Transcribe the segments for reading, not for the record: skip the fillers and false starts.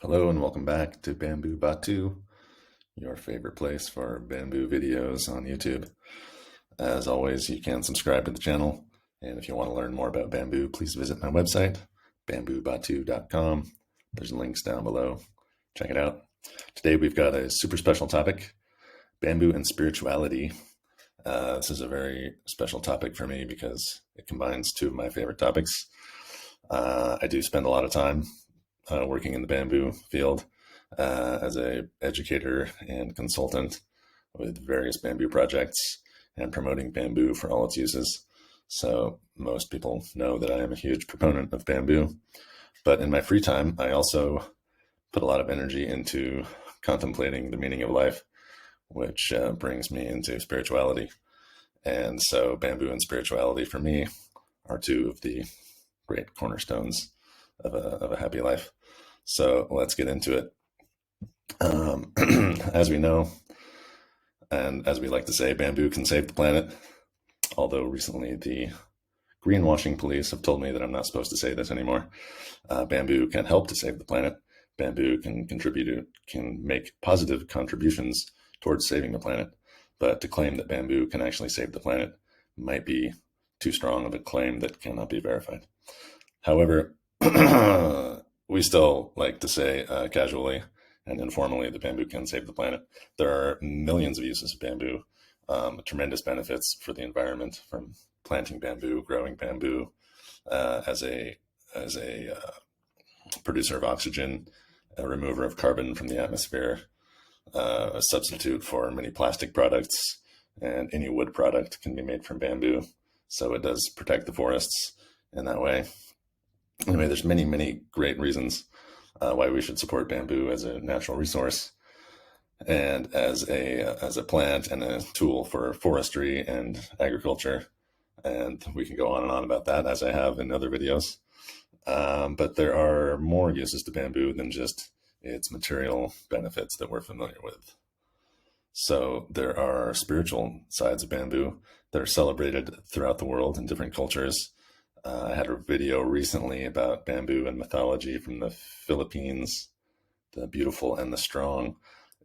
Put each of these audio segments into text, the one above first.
Hello and welcome back to Bamboo Batu, your favorite place for bamboo videos on YouTube. As always, you can subscribe to the channel, and if you want to learn more about bamboo, please visit my website, bamboobatu.com. There's links down below. Check it out. Today we've got a super special topic, bamboo and spirituality. This is a very special topic for me because it combines two of my favorite topics. I do spend a lot of time working in the bamboo field as a educator and consultant with various bamboo projects and promoting bamboo for all its uses. So most people know that I am a huge proponent of bamboo, but in my free time, I also put a lot of energy into contemplating the meaning of life, which brings me into spirituality. And so bamboo and spirituality for me are two of the great cornerstones of a happy life. So let's get into it. As we know, and as we like to say, bamboo can save the planet. Although recently the greenwashing police have told me that I'm not supposed to say this anymore. Bamboo can help to save the planet. Bamboo can make positive contributions towards saving the planet. But to claim that bamboo can actually save the planet might be too strong of a claim that cannot be verified. However, we still like to say casually and informally that bamboo can save the planet. There are millions of uses of bamboo, tremendous benefits for the environment from planting bamboo, growing bamboo as a producer of oxygen, a remover of carbon from the atmosphere, a substitute for many plastic products, and any wood product can be made from bamboo. So it does protect the forests in that way. Anyway, there's many, many great reasons why we should support bamboo as a natural resource and as a plant and a tool for forestry and agriculture. And we can go on and on about that, as I have in other videos. But there are more uses to bamboo than just its material benefits that we're familiar with. So there are spiritual sides of bamboo that are celebrated throughout the world in different cultures. I had a video recently about bamboo and mythology from the Philippines, the beautiful and the strong.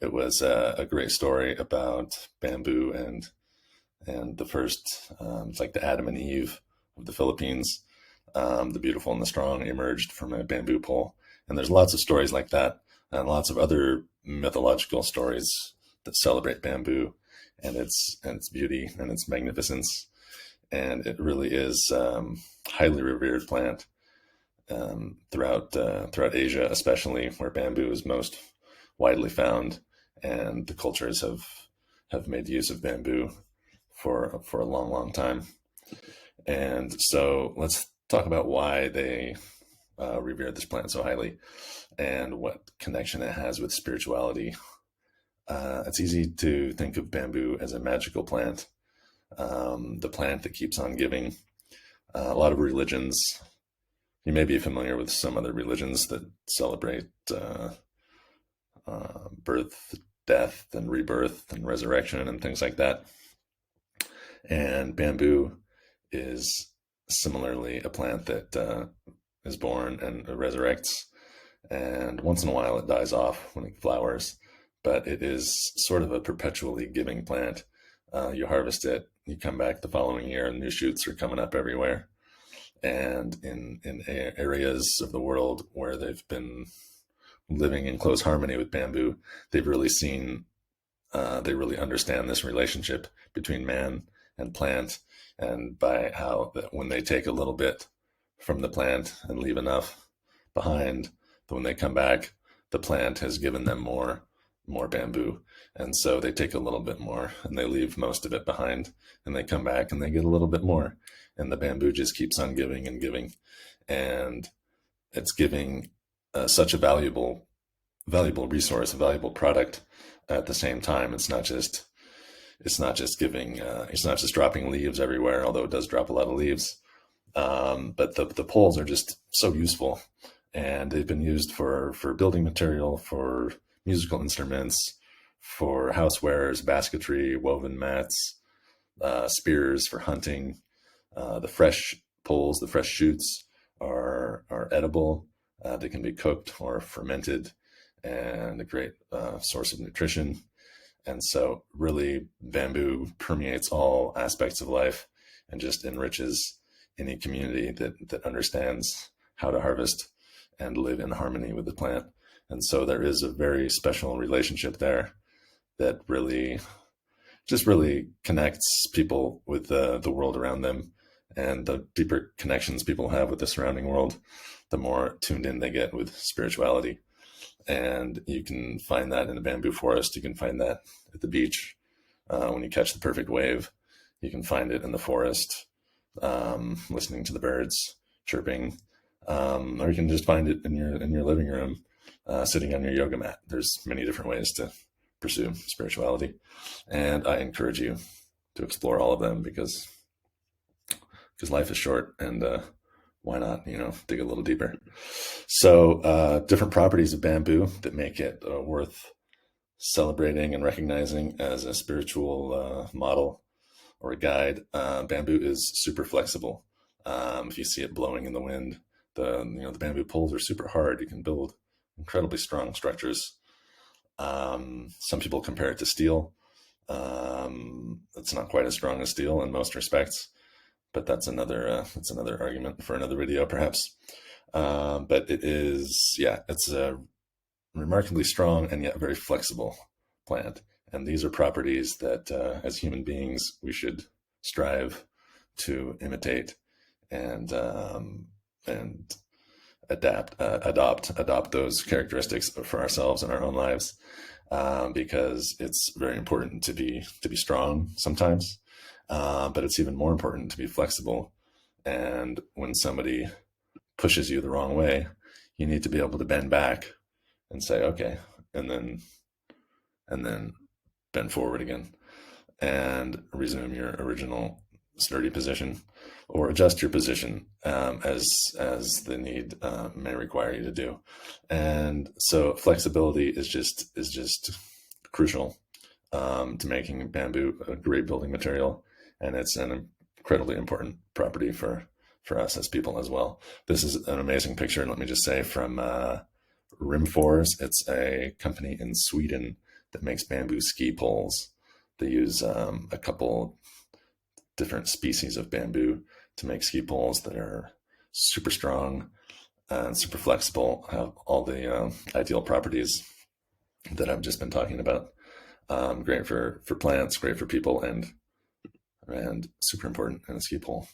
It was a great story about bamboo and the first, it's like the Adam and Eve of the Philippines. The beautiful and the strong emerged from a bamboo pole. And there's lots of stories like that and lots of other mythological stories that celebrate bamboo and its beauty and its magnificence. And it really is highly revered plant throughout Asia, especially where bamboo is most widely found, and the cultures have made use of bamboo for a long, long time. And so let's talk about why they revere this plant so highly and what connection it has with spirituality. It's easy to think of bamboo as a magical plant. The plant that keeps on giving. A lot of religions, you may be familiar with some other religions that celebrate birth, death, and rebirth, and resurrection, and things like that. And bamboo is similarly a plant that is born and resurrects. And once in a while it dies off when it flowers, but it is sort of a perpetually giving plant. You harvest it, you come back the following year, and new shoots are coming up everywhere. And in areas of the world where they've been living in close harmony with bamboo, they've really seen, they really understand this relationship between man and plant, and by how that when they take a little bit from the plant and leave enough behind, that when they come back, the plant has given them more bamboo. And so they take a little bit more and they leave most of it behind, and they come back and they get a little bit more, and the bamboo just keeps on giving and giving. And it's giving such a valuable resource, a valuable product. At the same time, it's not just giving, it's not just dropping leaves everywhere, although it does drop a lot of leaves. But the poles are just so useful, and they've been used for building material, for musical instruments, for housewares, basketry, woven mats, spears for hunting. The fresh poles, the fresh shoots are edible. They can be cooked or fermented and a great source of nutrition. And so really bamboo permeates all aspects of life and just enriches any community that understands how to harvest and live in harmony with the plant. And so there is a very special relationship there that really connects people with the world around them. And the deeper connections people have with the surrounding world, the more tuned in they get with spirituality. And you can find that in a bamboo forest. You can find that at the beach when you catch the perfect wave. You can find it in the forest, listening to the birds chirping, or you can just find it in your living room, sitting on your yoga mat. There's many different ways to pursue spirituality, and I encourage you to explore all of them because life is short, and why not, dig a little deeper. So different properties of bamboo that make it worth celebrating and recognizing as a spiritual model or a guide. Bamboo is super flexible. If you see it blowing in the wind, the bamboo poles are super hard. You can build incredibly strong structures. Some people compare it to steel. It's not quite as strong as steel in most respects, but that's another argument for another video, perhaps. But it's a remarkably strong and yet very flexible plant. And these are properties that, as human beings, we should strive to imitate and adopt those characteristics for ourselves in our own lives, because it's very important to be strong sometimes. But it's even more important to be flexible. And when somebody pushes you the wrong way, you need to be able to bend back and say, okay, and then bend forward again and resume your original sturdy position, or adjust your position as the need may require you to do. And so flexibility is just crucial to making bamboo a great building material. And it's an incredibly important property for us as people as well. This is an amazing picture, and let me just say, from Rimfors. It's a company in Sweden that makes bamboo ski poles. They use a couple different species of bamboo to make ski poles that are super strong and super flexible, have all the ideal properties that I've just been talking about. Great for plants, great for people, and super important in a ski pole.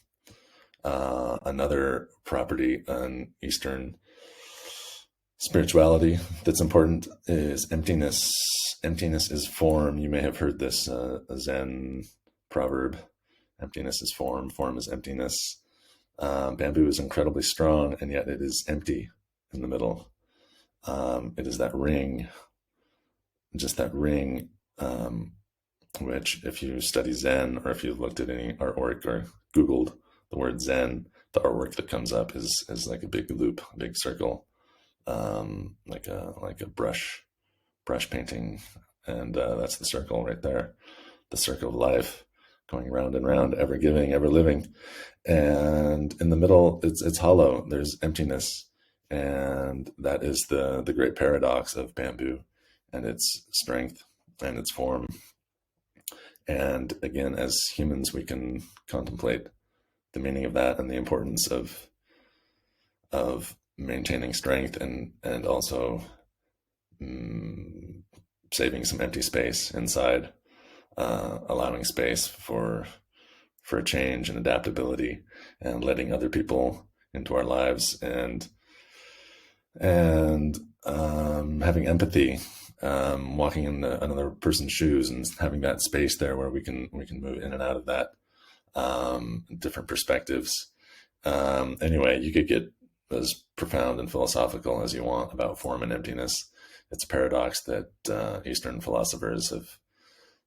Another property on Eastern spirituality that's important is emptiness. Emptiness is form. You may have heard this Zen proverb. Emptiness is form. Form is emptiness. Bamboo is incredibly strong, and yet it is empty in the middle. It is that ring, just that ring, which, if you study Zen, or if you've looked at any artwork or Googled the word Zen, the artwork that comes up is like a big loop, a big circle, like a brush painting, and that's the circle right there, the circle of life, going round and round, ever giving, ever living. And in the middle, it's hollow. There's emptiness, and that is the great paradox of bamboo and its strength and its form. And again, as humans, we can contemplate the meaning of that and the importance of maintaining strength and also saving some empty space inside, allowing space for a change and adaptability, and letting other people into our lives, and having empathy, walking in another person's shoes and having that space there where we can move in and out of that, different perspectives. Anyway, you could get as profound and philosophical as you want about form and emptiness. It's a paradox that Eastern philosophers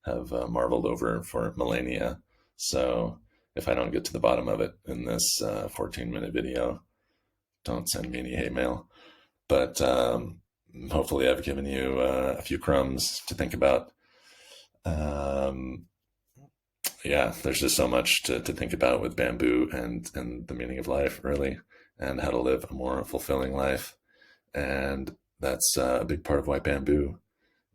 have marveled over for millennia. So if I don't get to the bottom of it in this 14-minute video, don't send me any hate mail. But hopefully I've given you a few crumbs to think about. There's just so much to think about with bamboo and the meaning of life, really, and how to live a more fulfilling life. And that's a big part of why bamboo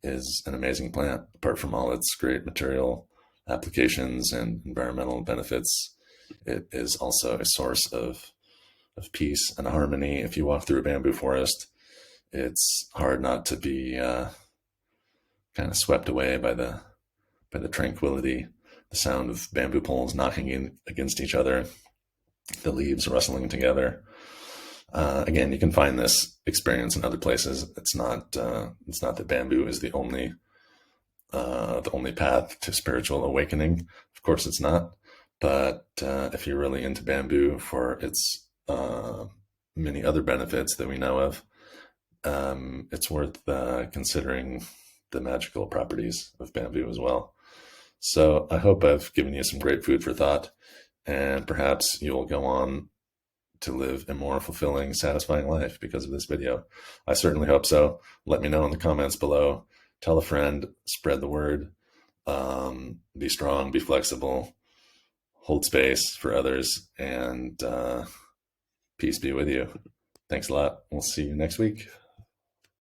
is an amazing plant. Apart from all its great material applications and environmental benefits, it is also a source of peace and harmony. If you walk through a bamboo forest, it's hard not to be kind of swept away by the tranquility, the sound of bamboo poles knocking against each other, the leaves rustling together. Again, you can find this experience in other places. It's not that bamboo is the only path to spiritual awakening. Of course, it's not. But if you're really into bamboo for its many other benefits that we know of, it's worth considering the magical properties of bamboo as well. So I hope I've given you some great food for thought, and perhaps you'll go on to live a more fulfilling, satisfying life because of this video. I certainly hope so. Let me know in the comments below. Tell a friend, spread the word. Be strong, be flexible, hold space for others, and peace be with you. Thanks a lot. We'll see you next week.